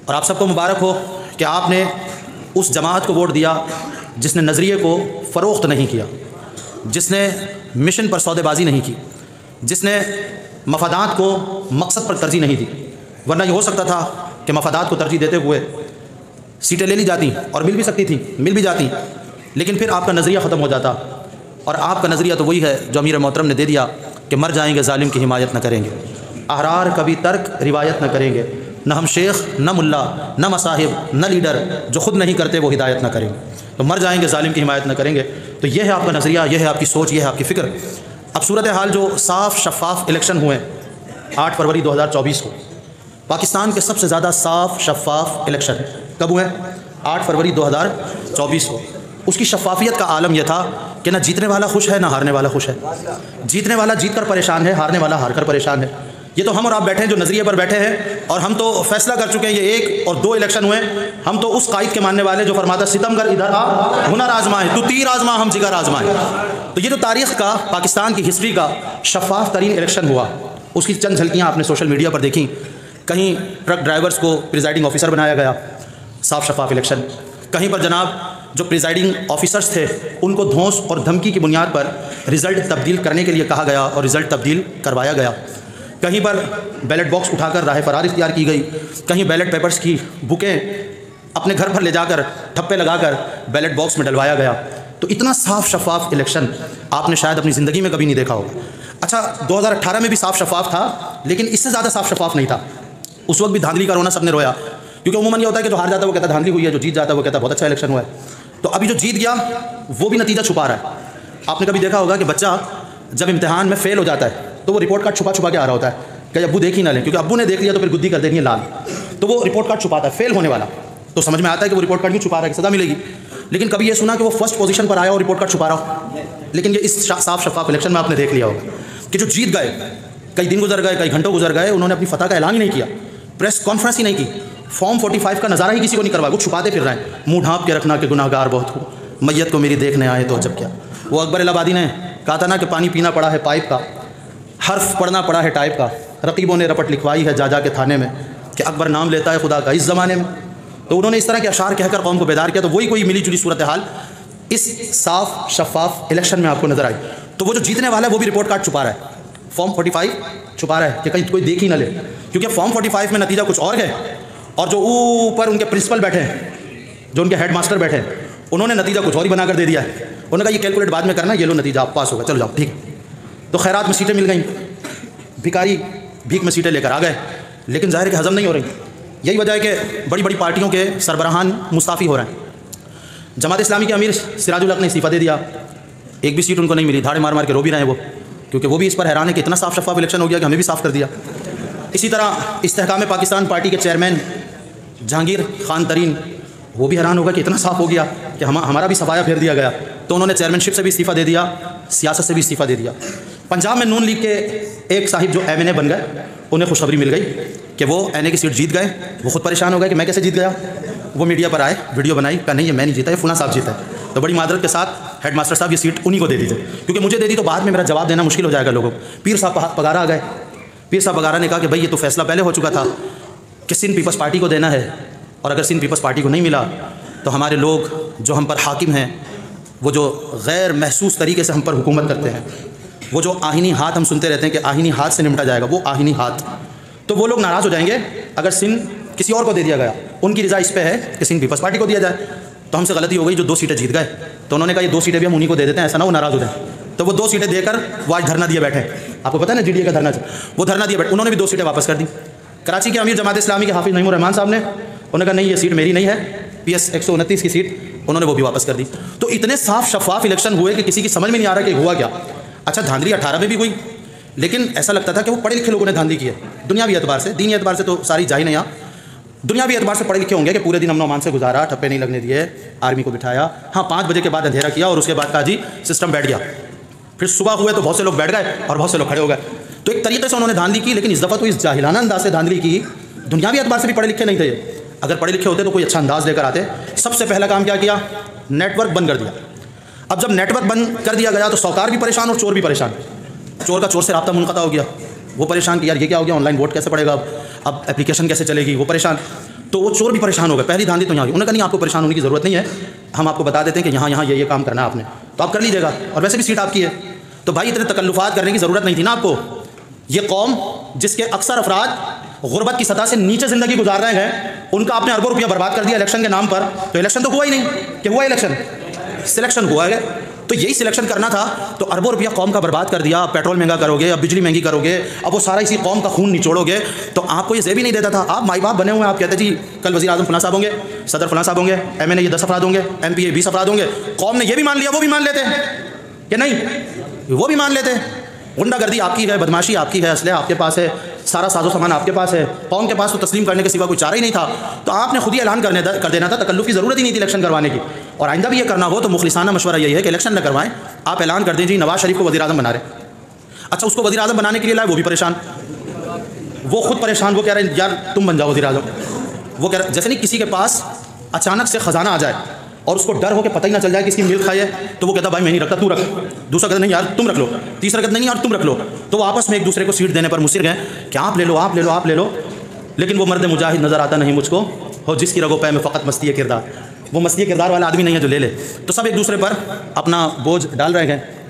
और आप सबको मुबारक हो कि आपने उस जमात को वोट दिया जिसने नज़रिए को फ़रोख्त नहीं किया, जिसने मिशन पर सौदेबाजी नहीं की, जिसने मफादात को मकसद पर तरजीह नहीं दी। वरना ये हो सकता था कि मफादात को तरजीह देते हुए सीटें ले ली जाती और मिल भी सकती थी, मिल भी जाती, लेकिन फिर आपका नज़रिया ख़त्म हो जाता। और आपका नज़रिया तो वही है जो अमीर मोहतरम ने दे दिया कि मर जाएंगे ज़ालिम की हिमायत न करेंगे, अहरार कभी तर्क रिवायत न करेंगे, न हम शेख न मुल्ला न मसाहिब न लीडर, जो ख़ुद नहीं करते वो हिदायत न करेंगे, तो मर जाएंगे ज़ालिम की हिमायत न करेंगे। तो यह है आपका नज़रिया, यह है आपकी सोच, यह है आपकी फ़िक्र। अब सूरत हाल जो साफ़ शफ़ाफ़ इलेक्शन हुए 8 फरवरी 2024 को, पाकिस्तान के सबसे ज़्यादा साफ़ शफ़ाफ़ इलेक्शन कब हुए? 8 फरवरी 2024 को। उसकी शफ़ाफ़ियत का आलम यह था कि ना जीतने वाला खुश है ना हारने वाला खुश है। जीतने वाला जीत कर परेशान है, हारने वाला हार कर परेशान है। ये तो हम और आप बैठे हैं जो नज़रिए पर बैठे हैं, और हम तो फैसला कर चुके हैं। ये 1 और 2 इलेक्शन हुए, हम तो उस कायद के मानने वाले जो फरमाता सितमगर इधर आ हुनर आजमाए, तू तीर आजमा हम जिगर आजमाए। तो ये जो तारीख़ का, पाकिस्तान की हिस्ट्री का शफ़ाफ़ तरीन इलेक्शन हुआ, उसकी चंद झलकियाँ आपने सोशल मीडिया पर देखी। कहीं ट्रक ड्राइवर्स को प्रिजाइडिंग ऑफिसर बनाया गया, साफ़ शफ़ाफ़ इलेक्शन। कहीं पर जनाब जो प्रिजाइडिंग ऑफिसर्स थे उनको धौंस और धमकी की बुनियाद पर रिज़ल्ट तब्दील करने के लिए कहा गया और रिज़ल्ट तब्दील करवाया गया। कहीं पर बैलेट बॉक्स उठाकर राह फरार इख्तियार की गई, कहीं बैलेट पेपर्स की बुकें अपने घर पर ले जाकर ठप्पे लगाकर बैलेट बॉक्स में डलवाया गया। तो इतना साफ़ शफ़ाफ़ इलेक्शन आपने शायद अपनी ज़िंदगी में कभी नहीं देखा होगा। अच्छा, 2018 में भी साफ़ शफ़ाफ़ था, लेकिन इससे ज़्यादा साफ़ शफ़ाफ़ नहीं था। उस वक्त भी धांधली का रोना सबने रोया, क्योंकि उमूमन ये होता है कि जो हार जाता है वो कहता धांधली हुई है, जो जीत जाता है वो कहता बहुत अच्छा इलेक्शन हुआ है। तो अभी जो जीत गया वो भी नतीजा छुपा रहा है। आपने कभी देखा होगा कि बच्चा जब इम्तिहान में फ़ेल हो जाता है तो वो रिपोर्ट कार्ड छुपा छुपा के आ रहा होता है कि अब्बू देख ही ना लें, क्योंकि अब्बू ने देख लिया तो फिर गुद्दी कर देनी है लाल। तो वो रिपोर्ट कार्ड छुपाता है फ़ेल होने वाला। तो समझ में आता है कि वो रिपोर्ट कार्ड क्यों छुपा रहा है, कि सज़ा मिलेगी। लेकिन कभी ये सुना कि वो फर्स्ट पोजीशन पर आया और रिपोर्ट कार्ड छुपा रहा हो? लेकिन ये इस साफ़ शफ़ाफ़ इलेक्शन में आपने देख लिया होगा कि जो जीत गए, कई दिन गुजर गए, कई घंटों गुजर गए, उन्होंने अपनी फतह का ऐलान ही नहीं किया, प्रेस कॉन्फ्रेंस ही नहीं की, फॉर्म 45 का नज़ारा ही किसी को नहीं करवाया। वो छुपाते फिर रहे हैं, मुँह ढाँप के रखना कि गुनाहगार बहुत हो, मैयत को मेरी देखने आए तो जब क्या। वो अकबर इलाहाबादी ने कहा था ना कि पानी पीना पड़ा है पाइप का, हर्फ पढ़ना पड़ा है टाइप का, रकीबों ने रपट लिखवाई है जा के थाने में कि अकबर नाम लेता है खुदा का इस ज़माने में। तो उन्होंने इस तरह के अशार कहकर कौम को बेदार किया। तो वही कोई मिली जुली सूरत हाल इस साफ़ शफ़ाफ़ इलेक्शन में आपको नज़र आई। तो वो जो जीतने वाला है वो भी रिपोर्ट कार्ड छुपा रहा है, फॉर्म 45 छुपा रहा है कि कहीं कोई देख ही ना ले, क्योंकि फॉर्म 45 में नतीजा कुछ और है, और जो ऊपर उनके प्रिंसिपल बैठे हैं, जो उनके हेड मास्टर बैठे हैं, उन्होंने नतीजा कुछ और ही बनाकर दे दिया है। उन्होंने कहा ये कैलकुलेट बाद में करना, ये लो नतीजा आप पास होगा, चलो जाओ ठीक है। तो खैरात में सीटें मिल गई, भिखारी भीख में सीटें लेकर आ गए, लेकिन ज़ाहिर के हज़म नहीं हो रही। यही वजह है कि बड़ी बड़ी पार्टियों के सरबराहान मुस्ताफ़ी हो रहे हैं। जमात इस्लामी के अमीर सिराजुल हक ने इस्तीफ़ा दे दिया, एक भी सीट उनको नहीं मिली, धाड़े मार मार के रो भी रहे हैं वो, क्योंकि वो भी इस पर हैरान है कि इतना साफ़ शफ़ाफ़ इलेक्शन हो गया कि हमें भी साफ़ कर दिया। इसी तरह इस्तेहकाम पाकिस्तान पार्टी के चेयरमैन जहांगीर खान तरीन, वो भी हैरान होगा कि इतना साफ़ हो गया कि हमारा भी सफाया फेर दिया गया। तो उन्होंने चेयरमैनशिप से भी इस्तीफ़ा दे दिया, सियासत से भी इस्तीफ़ा दे दिया। पंजाब में नून लीग के एक साहिब जो MNA बन गए, उन्हें खुशखबरी मिल गई कि वो NA की सीट जीत गए। वो खुद परेशान हो गए कि मैं कैसे जीत गया। वो मीडिया पर आए, वीडियो बनाई, कहा नहीं ये मैं नहीं जीता, ये फुला साहब जीता है। तो बड़ी मादरत के साथ हेड मास्टर साहब ये सीट उन्हीं को दे दीजिए, क्योंकि मुझे दे दी तो बाद में मेरा जवाब देना मुश्किल हो जाएगा लोगों को। पीर साहब पगारा आ गए, पीर साहब पगारा ने कहा कि भाई ये तो फैसला पहले हो चुका था कि सिंध पीपल्स पार्टी को देना है, और अगर सिंध पीपल्स पार्टी को नहीं मिला तो हमारे लोग जो हम पर हाकिम हैं, वो जो गैर महसूस तरीके से हम पर हुकूमत करते हैं, वो जो आहिनी हाथ हम सुनते रहते हैं कि आहिनी हाथ से निपटा जाएगा, वो आहिनी हाथ, तो वो लोग नाराज़ हो जाएंगे अगर सिंध किसी और को दे दिया गया। उनकी रज़ा इस पर है कि सिंध पीपल्स पार्टी को दिया जाए। तो हमसे गलती हो गई, जो 2 सीटें जीत गए, तो उन्होंने कहा ये 2 सीटें भी हम उन्हीं को दे देते हैं, ऐसा ना वो नाराज़ हो जाए। तो वो 2 सीटें देकर वो आज धरना दिए बैठे हैं। आपको पता है ना GDA का धरना, वो धरना दिए बैठे, उन्होंने भी 2 सीटें वापस कर दी। कराची के अमीर जमात इस्लामी के हाफिज़ नईमुर रहमान साहब ने, उन्होंने कहा नहीं ये सीट मेरी नहीं है, PS 129 की सीट, उन्होंने वो भी वापस कर दी। तो इतने साफ़ शफ़ाफ़ इलेक्शन हुए कि किसी की समझ में नहीं आ रहा कि हुआ क्या। अच्छा, धांधली 18 में भी हुई, लेकिन ऐसा लगता था कि वो पढ़े लिखे लोगों ने धांधली की है। दुनियावी एतबार से, दीनी एतबार से तो सारी जाहिर नहीं, यहाँ दुनियावी एतबार से पढ़े लिखे होंगे कि पूरे दिन अमन-ओ-अमान से गुजारा, ठप्पे नहीं लगने दिए, आर्मी को बिठाया, हाँ 5 बजे के बाद अंधेरा किया, और उसके बाद कहा जी सिस्टम बैठ गया। फिर सुबह हुए तो बहुत से लोग बैठ गए और बहुत से लोग खड़े हो गए। तो एक तरीके से उन्होंने धांधली की, लेकिन इस दफ़ा तो इस जाहिलाना अंदाज से धांधली की। दुनियावी एतबार से भी पढ़े लिखे नहीं थे, अगर पढ़े लिखे होते तो कोई अच्छा अंदाज़ लेकर आते। सबसे पहला काम क्या किया, नेटवर्क बंद कर दिया। अब जब नेटवर्क बंद कर दिया गया तो सौकार भी परेशान और चोर भी परेशान। चोर का चोर से राब्ता मुनक़ता हो गया, वो परेशान कि यार ये क्या हो गया, ऑनलाइन वोट कैसे पड़ेगा, अब एप्लीकेशन कैसे चलेगी, वो परेशान। तो वो चोर भी परेशान हो गए, पहली धांधली तो यहाँ हुई। उन्होंने कहा नहीं, आपको परेशान होने की ज़रूरत नहीं है, हम आपको बता देते हैं कि यहाँ यहाँ ये काम करना है आपने, तो आप कर लीजिएगा, और वैसे भी सीट आपकी है। तो भाई इतने तकल्लुफ़ात करने की ज़रूरत नहीं थी ना आपको। ये कौम जिसके अक्सर अफराद गुरबत की सतह से नीचे ज़िंदगी गुजार रहे हैं, उनका आपने अरबों रुपया बर्बाद कर दिया इलेक्शन के नाम पर। तो इलेक्शन तो हुआ ही नहीं कि हुआ इलेक्शन, सिलेक्शन हुआ है। तो यही सिलेक्शन करना था, तो अरबों रुपया कौम का बर्बाद कर दिया। पेट्रोल महंगा करोगे, अब बिजली महंगी करोगे, अब वो सारा इसी कौम का खून निचोड़ोगे। तो आपको ये ज़ेब ही नहीं देता था। आप माई बाप बने हुए हैं, आप कहते जी कल वज़ीर आज़म फलां साहब होंगे, सदर फलां साहब होंगे, MNA ये 10 अफराद होंगे, MP ये 20 अफराद होंगे। कौम ने ये भी मान लिया, वो भी मान लेते कि नहीं, वो भी मान लेते। गुंडागर्दी आपकी है, बदमाशी आपकी है, असले आपके पास है, सारा साजो सामान आपके पास है, कौम के पास तो तस्लीम करने के सिवा कोई चारा ही नहीं था। तो आपने खुद ही ऐलान कर देना था, तकल्लुफ़ की ज़रूरत ही नहीं थी इलेक्शन करवाने की। और आइंदा भी ये करना हो तो मुखलिसाना मशवरा यही है कि इलेक्शन न करवाएं, आप ऐलान कर दें जी नवाज़ शरीफ को वज़ीर आज़म बना रहे। अच्छा, उसको वज़ीर आज़म बनाने के लिए लाए, वो भी परेशान, वो खुद परेशान, वो कह रहे हैं यार तुम बन जाओ वज़ीर आज़म। वो कह रहे जैसे नहीं किसी के पास अचानक से ख़जाना आ जाए और उसको डर हो के पता ही ना चल जाए कि इसकी मिल्क खाई है, तो वो कहता भाई मैं नहीं रखता, तू रख। दूसरा कहता नहीं यार तुम रख लो, तीसरा कहता नहीं यार तुम रख लो। तो वो आपस में एक दूसरे को सीट देने पर मुसिर गए कि आप ले लो, आप ले लो, आप ले लो। लेकिन वो मर्द मुजाहिद नज़र आता नहीं मुझको, हो जिसकी रगो पै में फ़कत मस्ती किरदार। वो मस्ती किरदार वाला आदमी नहीं है जो ले ले। तो सब एक दूसरे पर अपना बोझ डाल रहे हैं।